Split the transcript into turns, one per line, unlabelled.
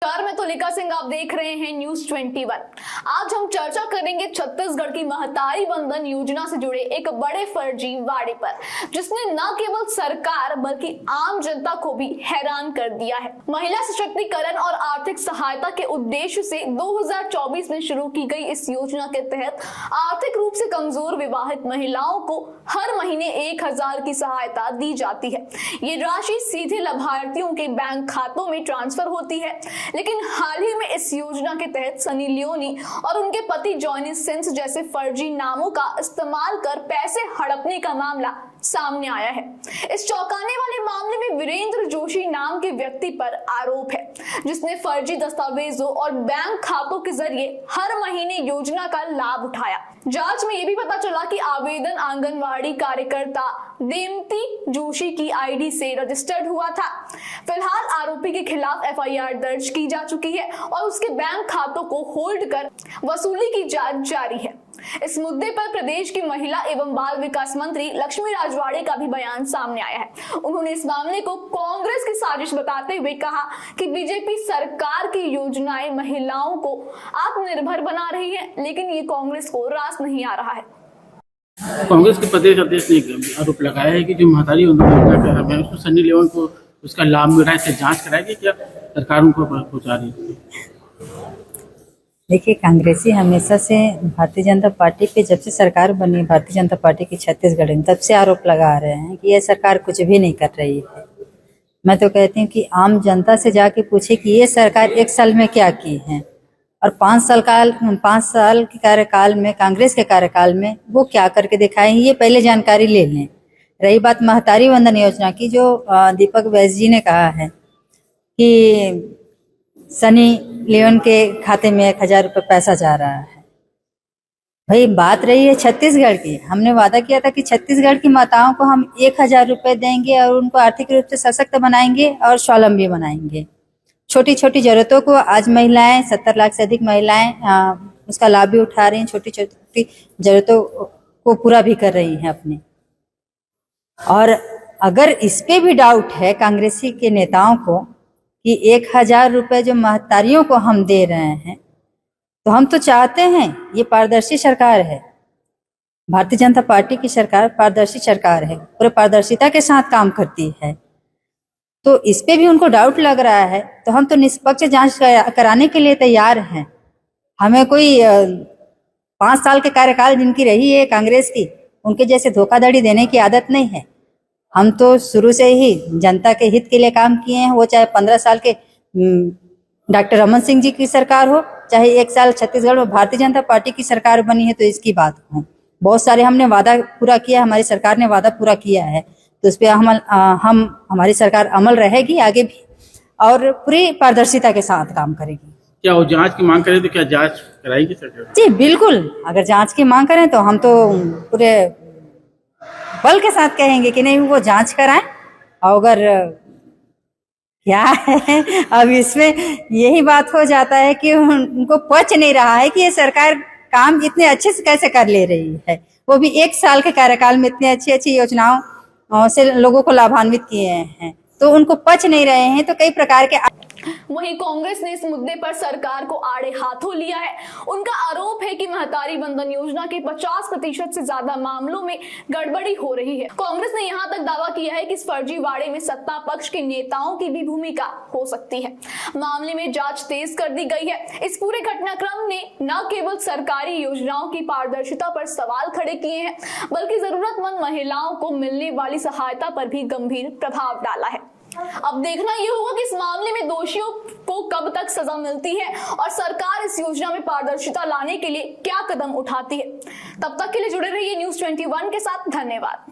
नमस्कार, मैं तुलिका सिंह, आप देख रहे हैं न्यूज 21। आज हम चर्चा करेंगे छत्तीसगढ़ की महतारी बंधन योजना से जुड़े एक बड़े फर्जी वादे पर, जिसने न केवल सरकार बल्कि आम जनता को भी हैरान कर दिया है। महिला सशक्तिकरण और आर्थिक सहायता के उद्देश्य से 2024 में शुरू की गई इस योजना के तहत आर्थिक रूप से कमजोर विवाहित महिलाओं को हर महीने 1000 की सहायता दी जाती है। ये राशि सीधे लाभार्थियों के बैंक खातों में ट्रांसफर होती है। लेकिन हाल ही में इस योजना के तहत सनी लियोनी और उनके पति जॉनी सिंस जैसे फर्जी नामों का इस्तेमाल कर पैसे हड़पने का मामला सामने आया है। इस चौंकाने वाले मामले में वीरेंद्र जोशी नाम के व्यक्ति पर आरोप है, जिसने फर्जी दस्तावेजों और बैंक खातों के जरिए हर महीने योजना का लाभ उठाया। जांच में यह भी पता चला कि आवेदन आंगनवाड़ी कार्यकर्ता देमती जोशी की आईडी से रजिस्टर्ड हुआ था। फिलहाल आरोपी के खिलाफ एफआईआर दर्ज की जा चुकी है और उसके बैंक खातों को होल्ड कर वसूली की जांच जारी है। इस मुद्दे पर प्रदेश की महिला एवं बाल विकास मंत्री लक्ष्मी राजवाड़े का भी बयान सामने आया है। उन्होंने इस मामले को कांग्रेस की साजिश बताते हुए कहा कि बीजेपी सरकार की योजनाएं महिलाओं को आत्मनिर्भर बना रही है, लेकिन ये कांग्रेस को रास नहीं आ रहा है।
कांग्रेस के प्रदेश अध्यक्ष ने आरोप लगाया है कि जो महतारी योजना कर रहे हैं उसको सनी लियोन को उसका लाभ मिल रहा है, इससे जांच कराएगी क्या सरकार उनको पहुंचा रही है?
देखिए, कांग्रेसी हमेशा से भारतीय जनता पार्टी पे, जब से सरकार बनी भारतीय जनता पार्टी की छत्तीसगढ़ में, तब से आरोप लगा रहे हैं कि यह सरकार कुछ भी नहीं कर रही है। मैं तो कहती हूँ कि आम जनता से जाके पूछे कि ये सरकार 1 साल में क्या की है और 5 साल के कार्यकाल में, कांग्रेस के कार्यकाल में वो क्या करके दिखाए हैं, ये पहले जानकारी ले लें। रही बात महतारी बंधन योजना की, जो दीपक वैस जी ने कहा है कि सनी लियोन के खाते में 1000 रुपये पैसा जा रहा है। भाई, बात रही है छत्तीसगढ़ की। हमने वादा किया था कि छत्तीसगढ़ की माताओं को हम 1000 रुपये देंगे और उनको आर्थिक रूप से सशक्त बनाएंगे और स्वावलंबी बनाएंगे। छोटी छोटी जरूरतों को आज महिलाएं, 70 लाख से अधिक महिलाएं उसका लाभ भी उठा रही हैं, छोटी छोटी जरूरतों को पूरा भी कर रही हैं अपनी। और अगर इस पे भी डाउट है कांग्रेसी के नेताओं को कि 1000 रुपये जो महतारियों को हम दे रहे हैं, तो हम तो चाहते हैं, ये पारदर्शी सरकार है, भारतीय जनता पार्टी की सरकार पारदर्शी सरकार है, पूरे पारदर्शिता के साथ काम करती है। तो इस पे भी उनको डाउट लग रहा है, तो हम तो निष्पक्ष जांच कराने के लिए तैयार हैं। हमें कोई 5 साल के कार्यकाल जिनकी रही है कांग्रेस की, उनके जैसे धोखाधड़ी देने की आदत नहीं है। हम तो शुरू से ही जनता के हित के लिए काम किए हैं, वो चाहे 15 साल के डॉक्टर रमन सिंह जी की सरकार हो, चाहे 1 साल छत्तीसगढ़ में भारतीय जनता पार्टी की सरकार बनी है। तो इसकी बात हो, बहुत सारे हमने वादा पूरा किया, हमारी सरकार ने वादा पूरा किया है, तो उस पर हमारी सरकार अमल रहेगी आगे भी और पूरी पारदर्शिता के साथ काम करेगी।
क्या वो जांच की मांग करें तो क्या जांच कराएगी सरकार?
जी बिल्कुल, अगर जांच की मांग करें तो हम तो पूरे बल के साथ कहेंगे कि नहीं, वो जांच कराएं। और अगर क्या है, अब इसमें यही बात हो जाता है कि उनको पच नहीं रहा है कि ये सरकार काम इतने अच्छे से कैसे कर ले रही है, वो भी 1 साल के कार्यकाल में इतनी अच्छी अच्छी योजनाओं से लोगों को लाभान्वित किए हैं, तो उनको पच नहीं रहे हैं। तो कई प्रकार के
वहीं कांग्रेस ने इस मुद्दे पर सरकार को आड़े हाथों लिया है। उनका आरोप है कि महतारी बंधन योजना के 50% से ज्यादा मामलों में गड़बड़ी हो रही है। कांग्रेस ने यहां तक दावा किया है कि इस फर्जी वाड़े में सत्ता पक्ष के नेताओं की भी भूमिका हो सकती है। मामले में जांच तेज कर दी गई है। इस पूरे घटनाक्रम ने न केवल सरकारी योजनाओं की पारदर्शिता पर सवाल खड़े किए हैं, बल्कि जरूरतमंद महिलाओं को मिलने वाली सहायता पर भी गंभीर प्रभाव डाला है। अब देखना यह होगा कि इस मामले में दोषियों को कब तक सजा मिलती है और सरकार इस योजना में पारदर्शिता लाने के लिए क्या कदम उठाती है। तब तक के लिए जुड़े रहिए न्यूज 21 के साथ। धन्यवाद।